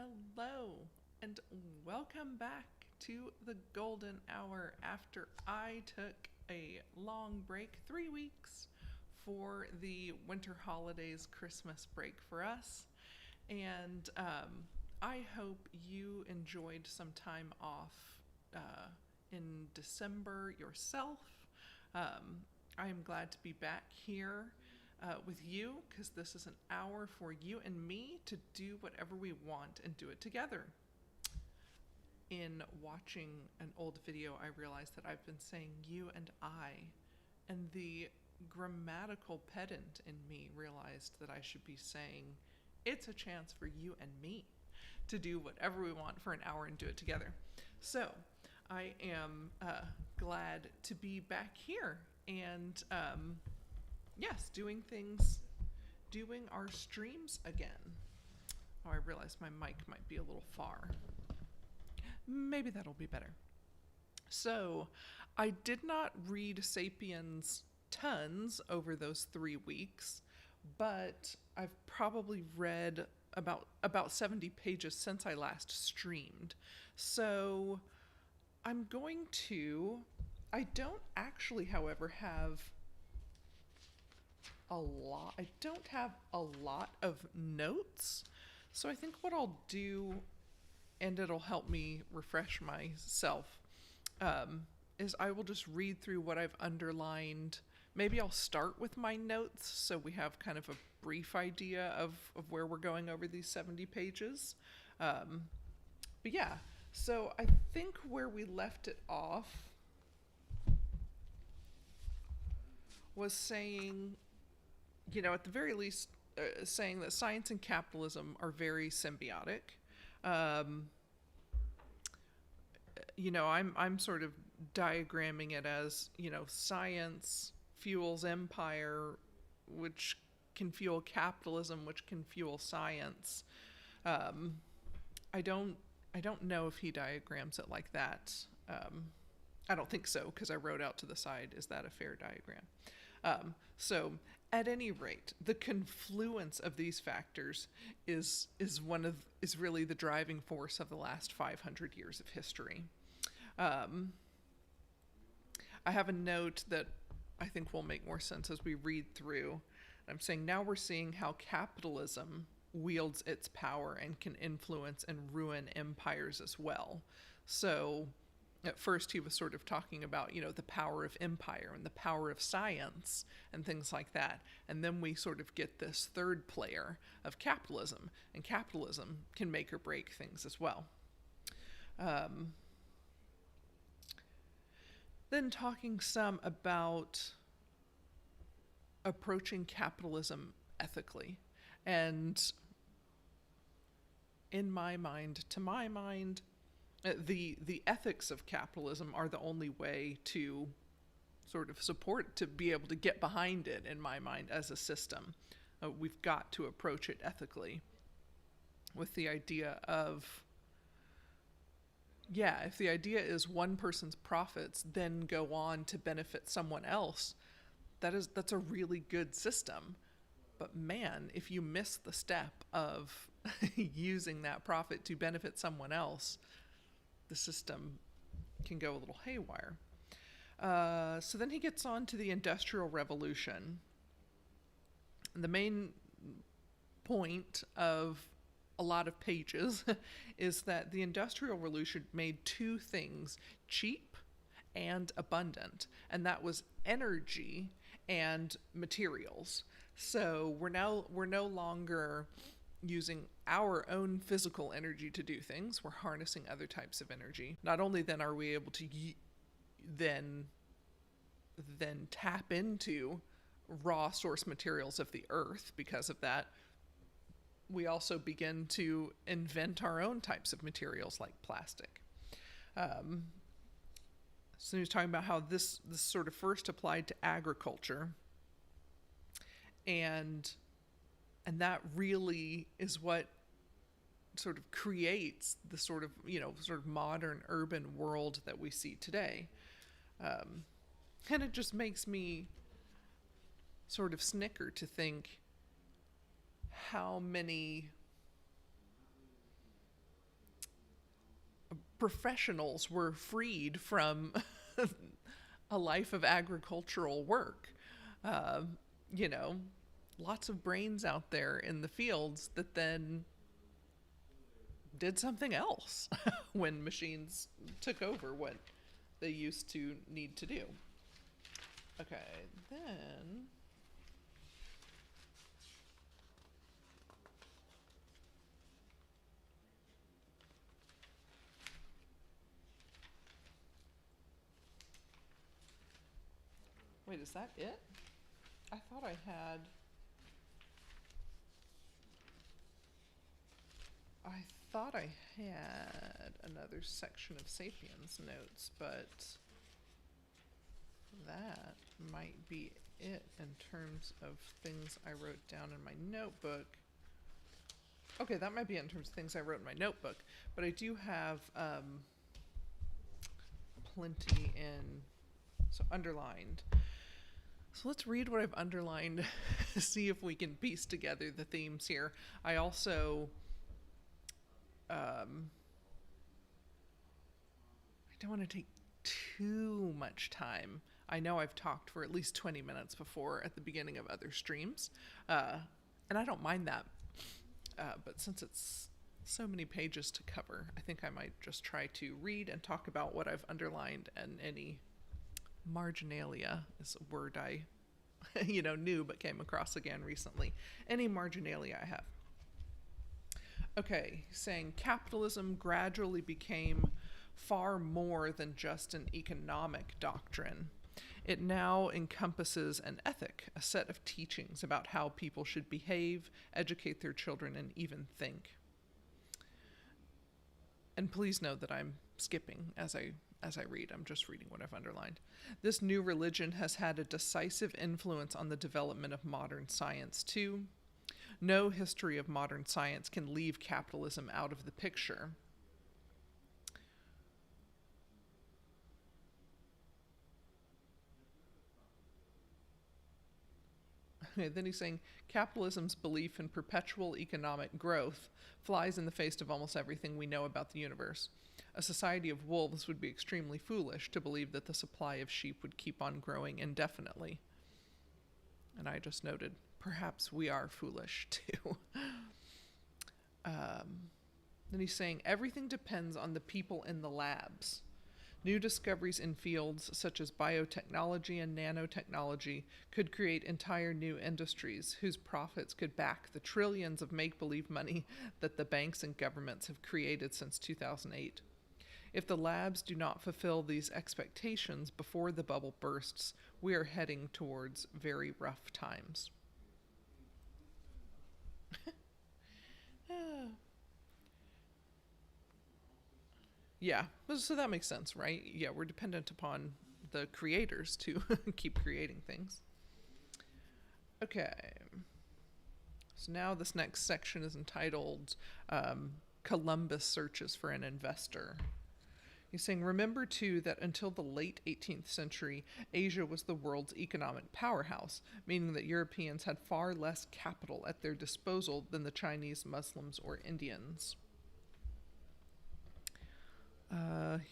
Hello, and welcome back to the golden hour after I took a long break, 3 weeks, for the winter holidays Christmas break for us. And I hope you enjoyed some time off in December yourself. I am glad to be back here with you because this is an hour for you and me to do whatever we want and do it together. In watching an old video, I realized that I've been saying you and I, and the grammatical pedant in me realized that I should be saying it's a chance for you and me to do whatever we want for an hour and do it together. So I am glad to be back here and yes, doing our streams again. Oh, I realize my mic might be a little far. Maybe that'll be better. So, I did not read Sapiens tons over those 3 weeks, but I've probably read about 70 pages since I last streamed. So, I'm going to. I don't actually, however, have a lot. I don't have a lot of notes. So I think what I'll do, and it'll help me refresh myself, is I will just read through what I've underlined. Maybe I'll start with my notes so we have kind of a brief idea of where we're going over these 70 pages. But yeah, so I think where we left it off was saying, at the very least, saying that science and capitalism are very symbiotic. I'm sort of diagramming it as, science fuels empire, which can fuel capitalism, which can fuel science. I don't know if he diagrams it like that. I don't think so, because I wrote out to the side, is that a fair diagram? So at any rate, the confluence of these factors is really the driving force of the last 500 years of history. I have a note that I think will make more sense as we read through. I'm saying now we're seeing how capitalism wields its power and can influence and ruin empires as well. So at first he was sort of talking about, the power of empire and the power of science and things like that. And then we sort of get this third player of capitalism, and capitalism can make or break things as well. Then talking some about approaching capitalism ethically. And to my mind, the ethics of capitalism are the only way to sort of support, to be able to get behind it, in my mind, as a system. We've got to approach it ethically with the idea of, if the idea is one person's profits then go on to benefit someone else, that's a really good system. But man, if you miss the step of using that profit to benefit someone else, the system can go a little haywire. So then he gets on to the Industrial Revolution. And the main point of a lot of pages is that the Industrial Revolution made two things cheap and abundant, and that was energy and materials. So we're no longer using our own physical energy to do things. We're harnessing other types of energy. Not only then are we able to then tap into raw source materials of the earth because of that, we also begin to invent our own types of materials like plastic. So he was talking about how this sort of first applied to agriculture, and that really is what sort of creates the sort of modern urban world that we see today. And it just makes me sort of snicker to think how many professionals were freed from a life of agricultural work. Uh, you know, lots of brains out there in the fields that then did something else when machines took over what they used to need to do. Okay, then wait, is that it? I thought I had another section of Sapiens notes, but that might be it in terms of things I wrote down in my notebook. Okay, that might be it in terms of things I wrote in my notebook, but I do have plenty underlined. So let's read what I've underlined, see if we can piece together the themes here. I also, I don't want to take too much time. I know I've talked for at least 20 minutes before at the beginning of other streams, and I don't mind that. But since it's so many pages to cover, I think I might just try to read and talk about what I've underlined, and any marginalia is a word I knew but came across again recently. Any marginalia I have. Okay, saying capitalism gradually became far more than just an economic doctrine. It now encompasses an ethic, a set of teachings about how people should behave, educate their children, and even think. And please note that I'm skipping as I read. I'm just reading what I've underlined. This new religion has had a decisive influence on the development of modern science, too. No history of modern science can leave capitalism out of the picture. Then he's saying capitalism's belief in perpetual economic growth flies in the face of almost everything we know about the universe. A society of wolves would be extremely foolish to believe that the supply of sheep would keep on growing indefinitely. And I just noted, perhaps we are foolish too. Then he's saying everything depends on the people in the labs. New discoveries in fields such as biotechnology and nanotechnology could create entire new industries whose profits could back the trillions of make-believe money that the banks and governments have created since 2008. If the labs do not fulfill these expectations before the bubble bursts, we are heading towards very rough times. Yeah, so that makes sense, right? Yeah, we're dependent upon the creators to keep creating things. Okay. So now this next section is entitled Columbus Searches for an Investor. He's saying, remember too that until the late 18th century, Asia was the world's economic powerhouse, meaning that Europeans had far less capital at their disposal than the Chinese, Muslims, or Indians.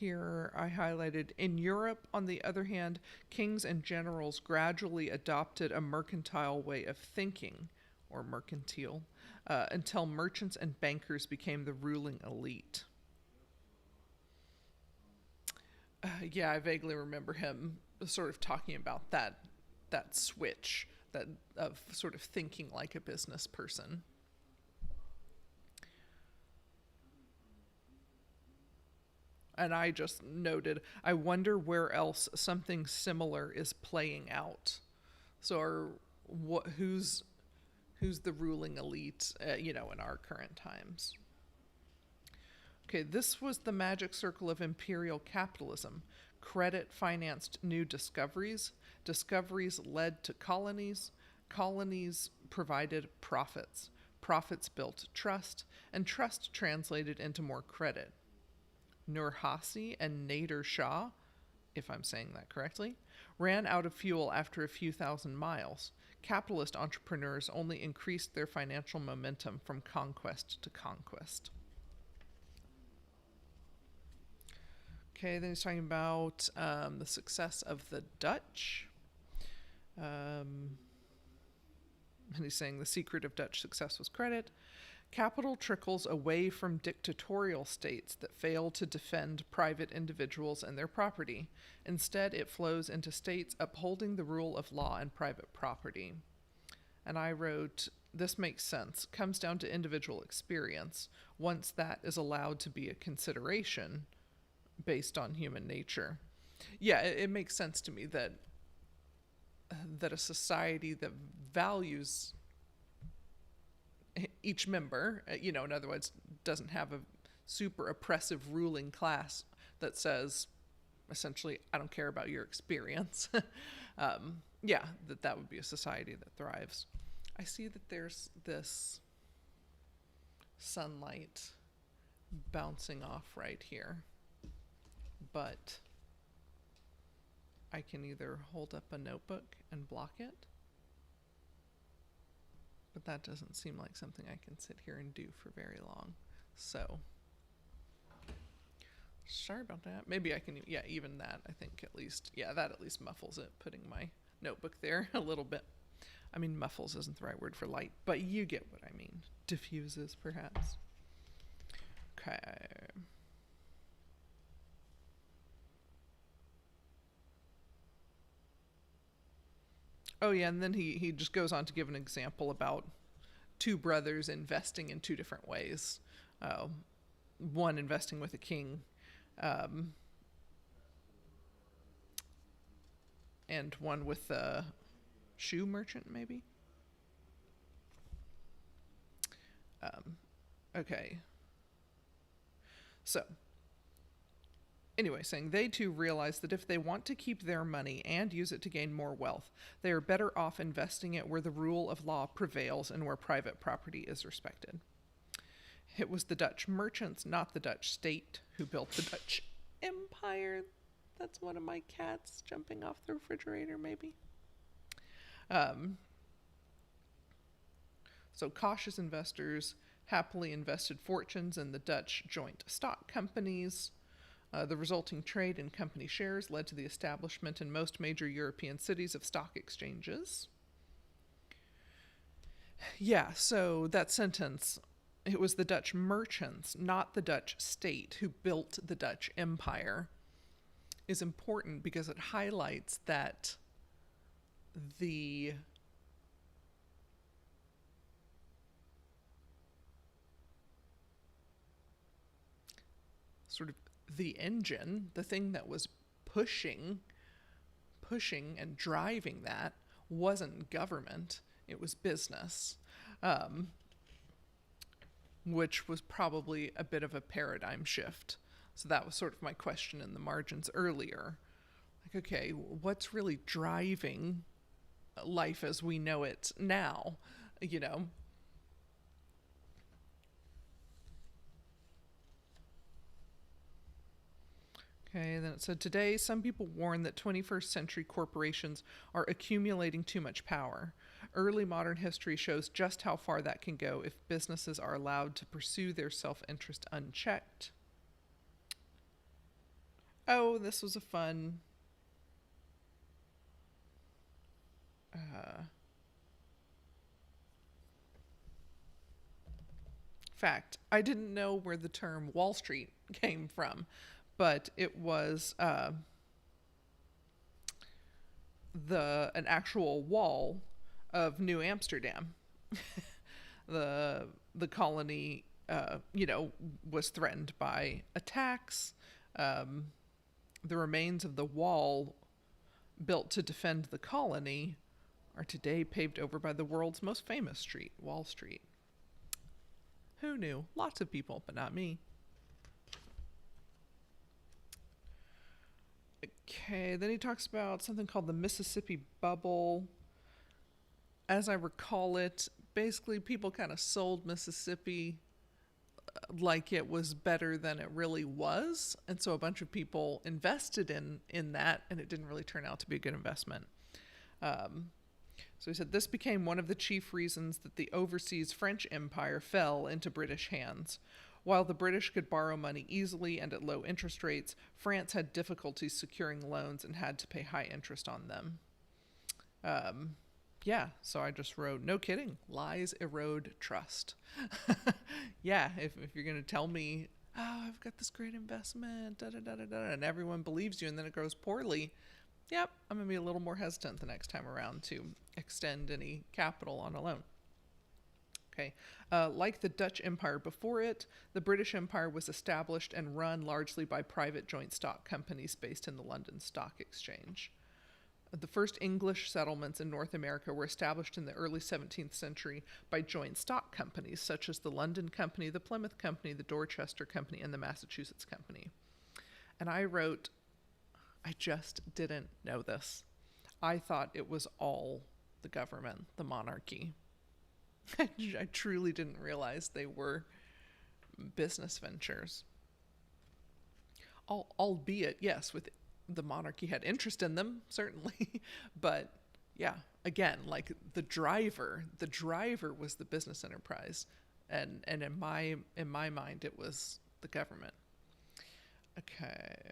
Here I highlighted, in Europe, on the other hand, kings and generals gradually adopted a mercantile way of thinking, or mercantile, until merchants and bankers became the ruling elite. Yeah, I vaguely remember him sort of talking about that switch of sort of thinking like a business person. And I just noted, I wonder where else something similar is playing out. So who's the ruling elite, in our current times? Okay, this was the magic circle of imperial capitalism. Credit financed new discoveries. Discoveries led to colonies. Colonies provided profits. Profits built trust, and trust translated into more credit. Nurhasi and Nader Shah, if I'm saying that correctly, ran out of fuel after a few thousand miles. Capitalist entrepreneurs only increased their financial momentum from conquest to conquest. Okay, then he's talking about the success of the Dutch. And he's saying the secret of Dutch success was credit. Capital trickles away from dictatorial states that fail to defend private individuals and their property. Instead, it flows into states upholding the rule of law and private property. And I wrote, this makes sense. Comes down to individual experience. Once that is allowed to be a consideration based on human nature. Yeah, it makes sense to me that a society that values each member, in other words, doesn't have a super oppressive ruling class that says, essentially, I don't care about your experience. That would be a society that thrives. I see that there's this sunlight bouncing off right here, but I can either hold up a notebook and block it, but that doesn't seem like something I can sit here and do for very long. So, sorry about that. Maybe I can, even that, I think at least, that at least muffles it, putting my notebook there a little bit. I mean, muffles isn't the right word for light, but you get what I mean. Diffuses, perhaps. Okay. Oh, yeah, and then he just goes on to give an example about two brothers investing in two different ways. One investing with a king, and one with a shoe merchant, maybe? Okay. So, anyway, saying they too realize that if they want to keep their money and use it to gain more wealth, they are better off investing it where the rule of law prevails and where private property is respected. It was the Dutch merchants, not the Dutch state, who built the Dutch empire. That's one of my cats jumping off the refrigerator, maybe. So cautious investors happily invested fortunes in the Dutch joint stock companies. The resulting trade in company shares led to the establishment in most major European cities of stock exchanges. Yeah, so that sentence, it was the Dutch merchants, not the Dutch state, who built the Dutch empire, is important because it highlights that the sort of the engine, the thing that was pushing and driving that wasn't government, it was business, which was probably a bit of a paradigm shift. So that was sort of my question in the margins earlier. Like, okay, what's really driving life as we know it now, Okay, then it said, today, some people warn that 21st century corporations are accumulating too much power. Early modern history shows just how far that can go if businesses are allowed to pursue their self-interest unchecked. Oh, this was a fun fact. I didn't know where the term Wall Street came from, but it was an actual wall of New Amsterdam. The colony, was threatened by attacks. The remains of the wall built to defend the colony are today paved over by the world's most famous street, Wall Street. Who knew? Lots of people, but not me. Okay, then he talks about something called the Mississippi Bubble. As I recall it, basically people kind of sold Mississippi like it was better than it really was. And so a bunch of people invested in that, and it didn't really turn out to be a good investment. So he said, this became one of the chief reasons that the overseas French Empire fell into British hands. While the British could borrow money easily and at low interest rates, France had difficulties securing loans and had to pay high interest on them. Yeah, so I just wrote, no kidding, lies erode trust. Yeah, if you're going to tell me, oh, I've got this great investment, da da da da da, and everyone believes you and then it goes poorly, yep, I'm going to be a little more hesitant the next time around to extend any capital on a loan. Okay. Like the Dutch Empire before it, the British Empire was established and run largely by private joint stock companies based in the London Stock Exchange. The first English settlements in North America were established in the early 17th century by joint stock companies such as the London Company, the Plymouth Company, the Dorchester Company, and the Massachusetts Company. And I wrote, I just didn't know this. I thought it was all the government, the monarchy. I truly didn't realize they were business ventures. Albeit, yes, with the monarchy had interest in them, certainly. But yeah, again, like the driver was the business enterprise. And in my mind, it was the government. Okay.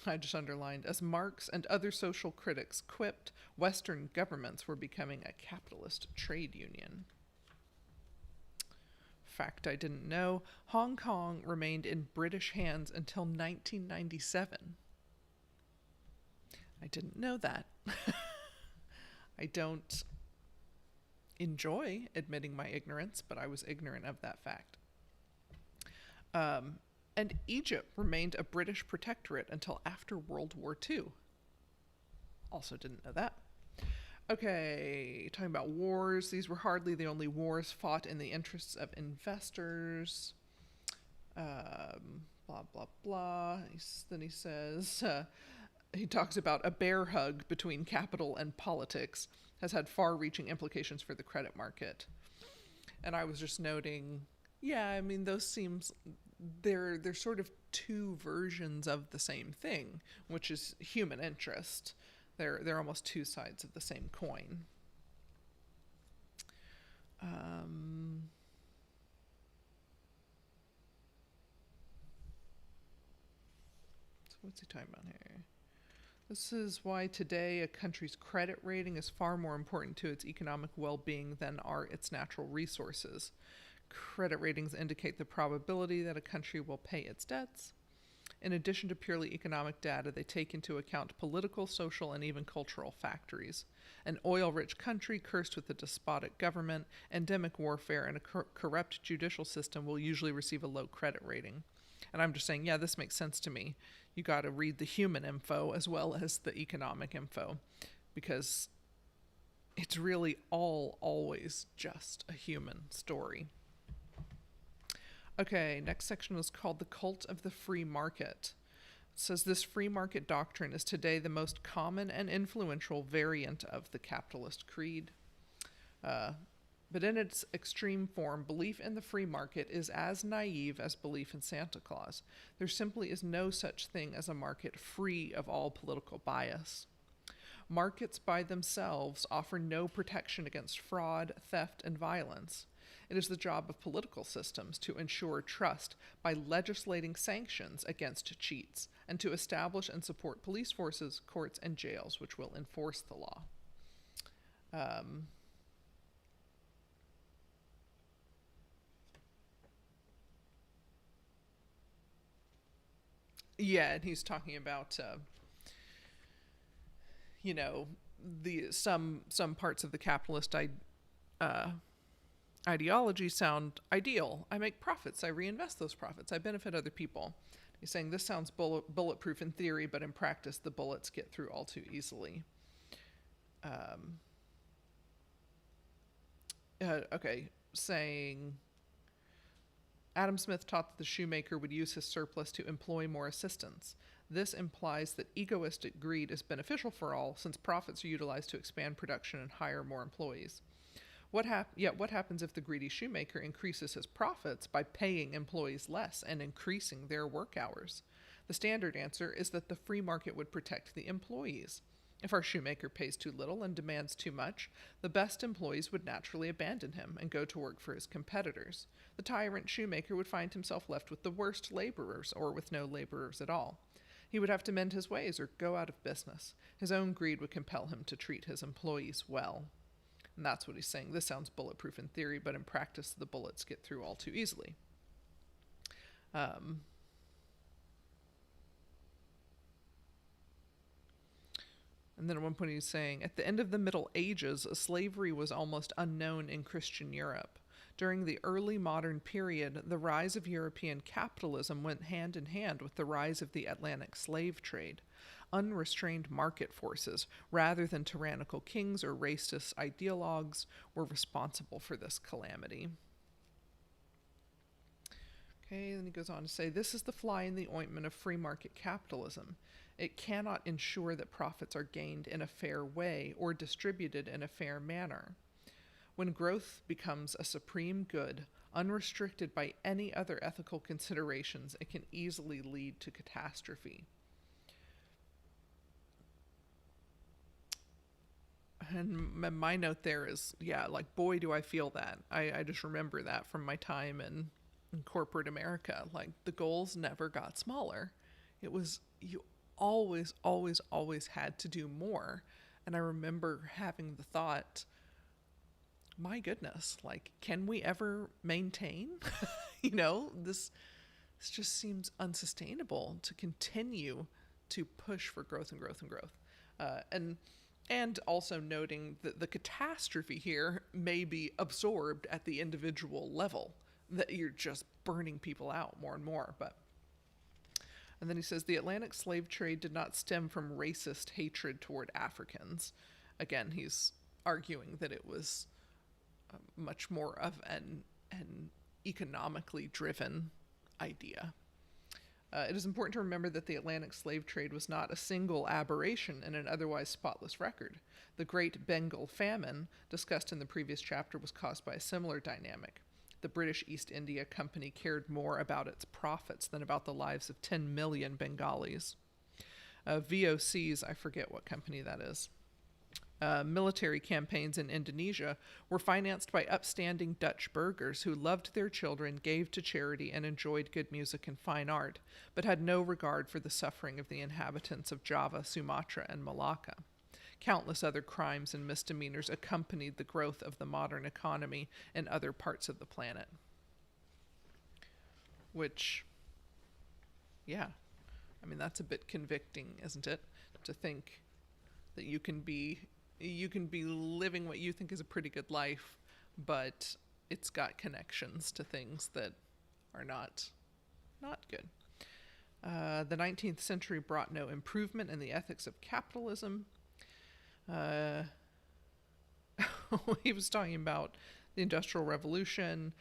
I just underlined, as Marx and other social critics quipped, Western governments were becoming a capitalist trade union. Fact I didn't know, Hong Kong remained in British hands until 1997. I didn't know that. I don't enjoy admitting my ignorance, but I was ignorant of that fact. And Egypt remained a British protectorate until after World War II. Also didn't know that. Okay, talking about wars. These were hardly the only wars fought in the interests of investors. Blah, blah, blah. Then he says, he talks about a bear hug between capital and politics has had far-reaching implications for the credit market. And I was just noting, yeah, I mean, those seems... They're sort of two versions of the same thing, which is human interest. They're almost two sides of the same coin. So what's he talking about here? This is why today a country's credit rating is far more important to its economic well-being than are its natural resources. Credit ratings indicate the probability that a country will pay its debts. In addition to purely economic data, they take into account political, social, and even cultural factors. An oil-rich country cursed with a despotic government, endemic warfare, and a corrupt judicial system will usually receive a low credit rating. And I'm just saying, yeah, this makes sense to me. You got to read the human info as well as the economic info, because it's really always just a human story. Okay, next section was called The Cult of the Free Market. It says this free market doctrine is today the most common and influential variant of the capitalist creed. But in its extreme form, belief in the free market is as naive as belief in Santa Claus. There simply is no such thing as a market free of all political bias. Markets by themselves offer no protection against fraud, theft, and violence. It is the job of political systems to ensure trust by legislating sanctions against cheats and to establish and support police forces, courts, and jails which will enforce the law. Yeah, and he's talking about, some parts of the capitalist ideology sound ideal. I make profits. I reinvest those profits. I benefit other people. He's saying this sounds bulletproof in theory, but in practice, the bullets get through all too easily. Saying Adam Smith taught that the shoemaker would use his surplus to employ more assistants. This implies that egoistic greed is beneficial for all, since profits are utilized to expand production and hire more employees. What happens if the greedy shoemaker increases his profits by paying employees less and increasing their work hours? The standard answer is that the free market would protect the employees. If our shoemaker pays too little and demands too much, the best employees would naturally abandon him and go to work for his competitors. The tyrant shoemaker would find himself left with the worst laborers, or with no laborers at all. He would have to mend his ways or go out of business. His own greed would compel him to treat his employees well. And that's what he's saying. This sounds bulletproof in theory, but in practice, the bullets get through all too easily. And then at one point he's saying, at the end of the Middle Ages, slavery was almost unknown in Christian Europe. During the early modern period, the rise of European capitalism went hand in hand with the rise of the Atlantic slave trade. Unrestrained market forces, rather than tyrannical kings or racist ideologues, were responsible for this calamity. Okay, then he goes on to say, this is the fly in the ointment of free market capitalism. It cannot ensure that profits are gained in a fair way or distributed in a fair manner. When growth becomes a supreme good, unrestricted by any other ethical considerations, it can easily lead to catastrophe. And my note there is, yeah, like, boy, do I feel that. I just remember that from my time in corporate America. Like, the goals never got smaller. It was, you always had to do more. And I remember having the thought, my goodness, like, can we ever maintain? This just seems unsustainable to continue to push for growth and growth and growth. And also noting that the catastrophe here may be absorbed at the individual level, that you're just burning people out more and more. And then he says, the Atlantic slave trade did not stem from racist hatred toward Africans. Again, he's arguing that it was much more of an economically driven idea. It is important to remember that the Atlantic slave trade was not a single aberration in an otherwise spotless record. The Great Bengal Famine, discussed in the previous chapter, was caused by a similar dynamic. The British East India Company cared more about its profits than about the lives of 10 million Bengalis. VOCs, I forget what company that is, military campaigns in Indonesia were financed by upstanding Dutch burghers who loved their children, gave to charity, and enjoyed good music and fine art, but had no regard for the suffering of the inhabitants of Java, Sumatra, and Malacca. Countless other crimes and misdemeanors accompanied the growth of the modern economy in other parts of the planet. Which, yeah, I mean, that's a bit convicting, isn't it? To think that you can be living what you think is a pretty good life, but it's got connections to things that are not good. The 19th century brought no improvement in the ethics of capitalism. He was talking about the Industrial Revolution.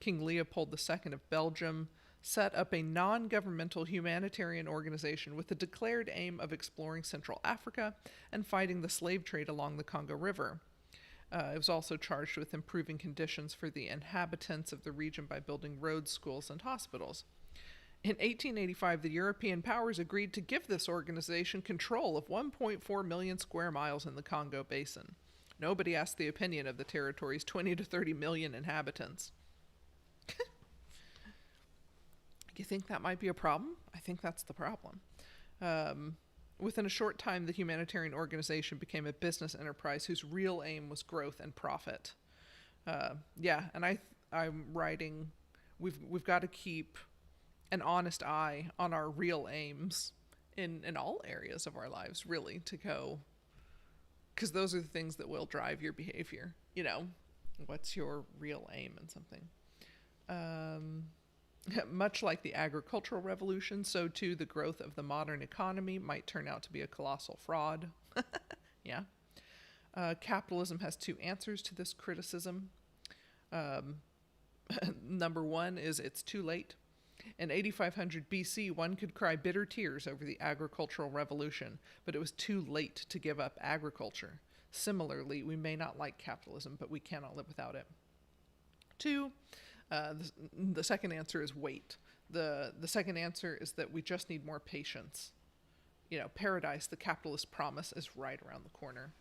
King Leopold II of Belgium set up a non-governmental humanitarian organization with the declared aim of exploring Central Africa and fighting the slave trade along the Congo River. It was also charged with improving conditions for the inhabitants of the region by building roads, schools, and hospitals. In 1885, the European powers agreed to give this organization control of 1.4 million square miles in the Congo Basin. Nobody asked the opinion of the territory's 20 to 30 million inhabitants. You think that might be a problem? I think that's the problem. Within a short time, the humanitarian organization became a business enterprise whose real aim was growth and profit. And I'm writing, we've got to keep an honest eye on our real aims in all areas of our lives, really, to go, because those are the things that will drive your behavior. What's your real aim in something? Much like the agricultural revolution, so too the growth of the modern economy might turn out to be a colossal fraud. Yeah. Capitalism has two answers to this criticism. Number one is it's too late. In 8500 BC, one could cry bitter tears over the agricultural revolution, but it was too late to give up agriculture. Similarly, we may not like capitalism, but we cannot live without it. Two, the second answer is wait. The second answer is that we just need more patience. paradise, the capitalist promise, is right around the corner.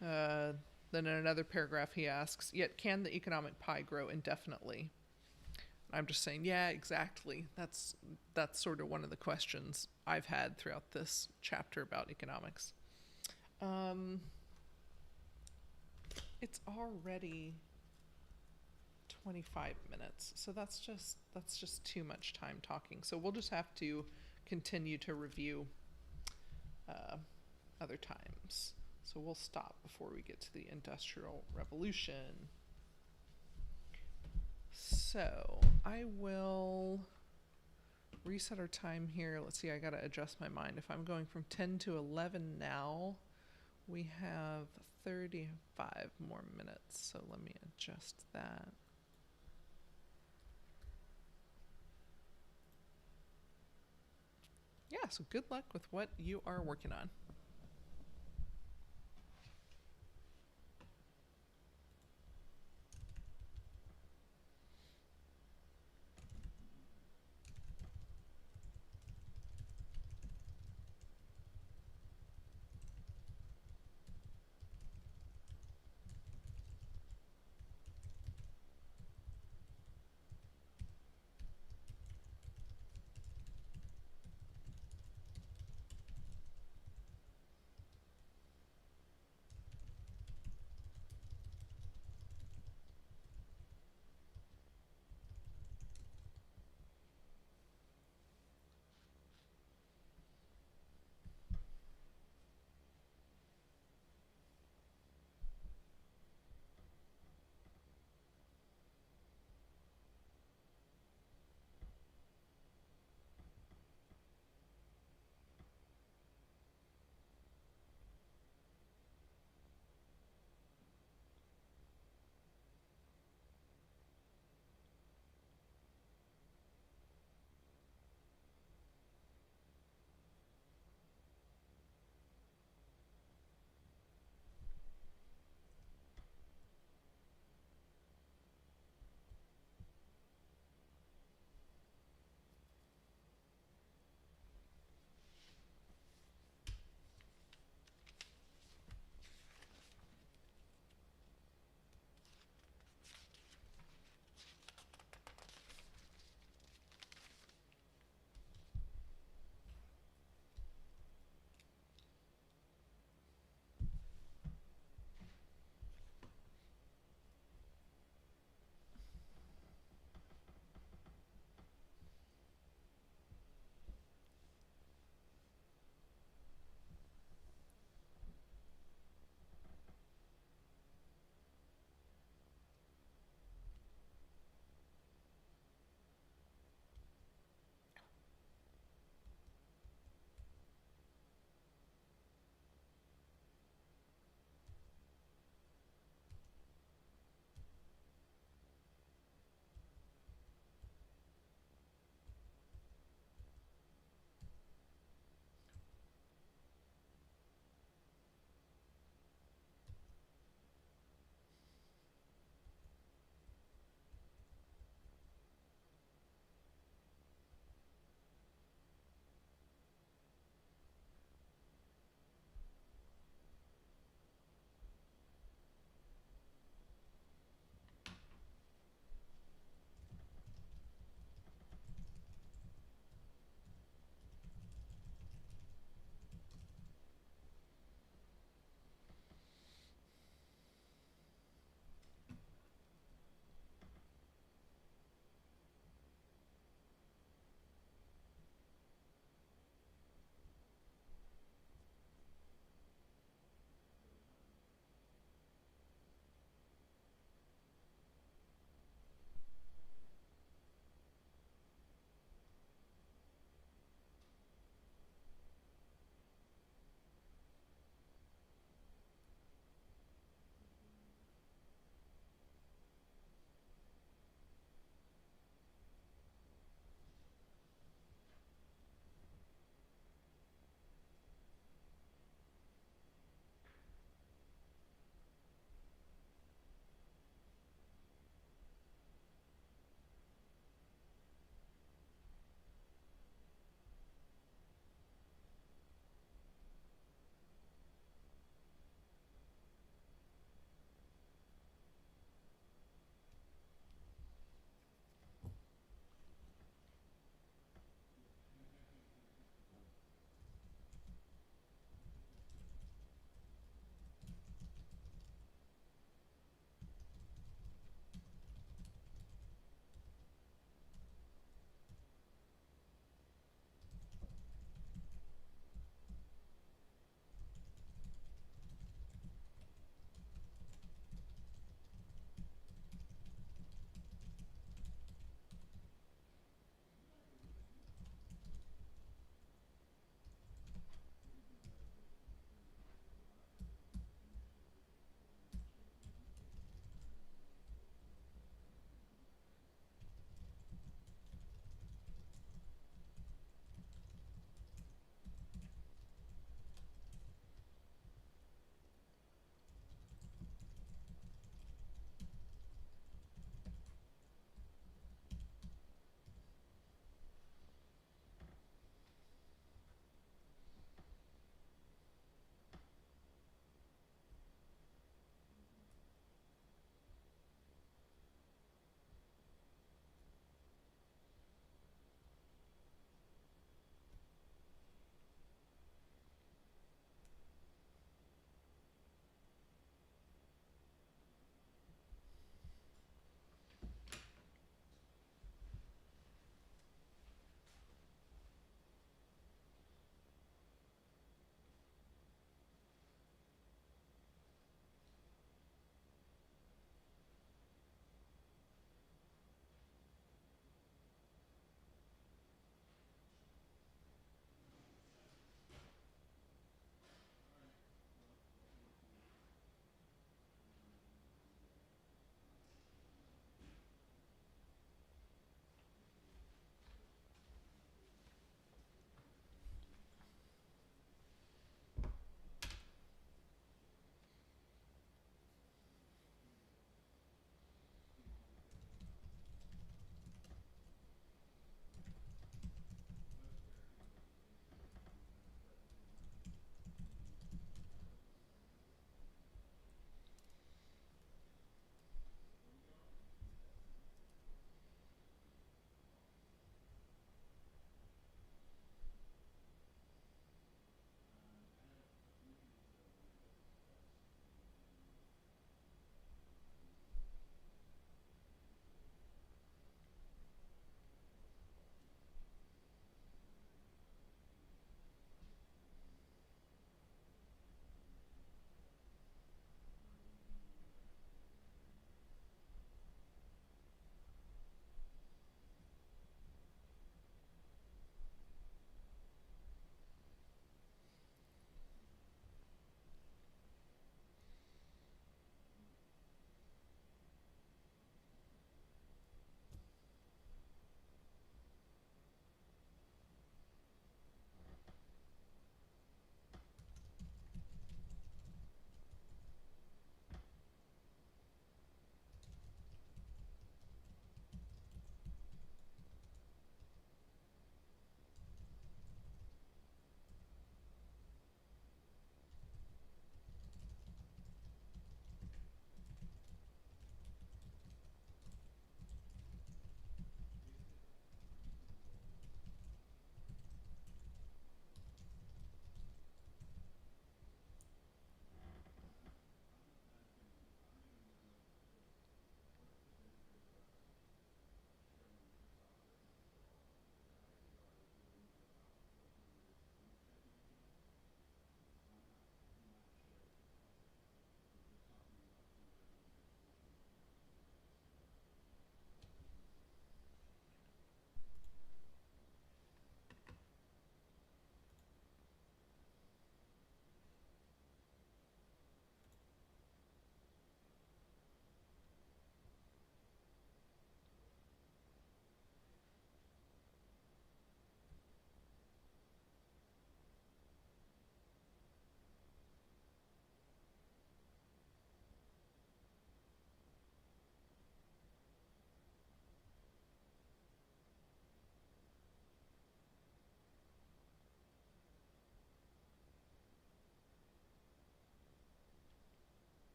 Then in another paragraph, he asks, yet can the economic pie grow indefinitely? I'm just saying, yeah, exactly. That's sort of one of the questions I've had throughout this chapter about economics. It's already 25 minutes, so that's just too much time talking. So we'll just have to continue to review other times. So we'll stop before we get to the Industrial Revolution. So I will reset our time here. Let's see, I gotta adjust my mind. If I'm going from 10 to 11 now, we have 35 more minutes. So let me adjust that. Yeah, so good luck with what you are working on.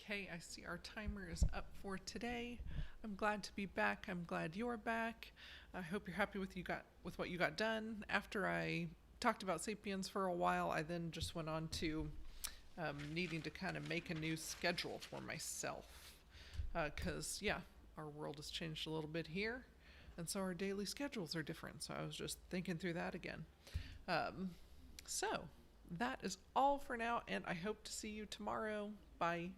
Okay, I see our timer is up for today. I'm glad to be back. I'm glad you're back. I hope you're happy with what you got done. After I talked about Sapiens for a while, I then just went on to needing to kind of make a new schedule for myself. Because, our world has changed a little bit here, and so our daily schedules are different. So I was just thinking through that again. So that is all for now, and I hope to see you tomorrow. Bye.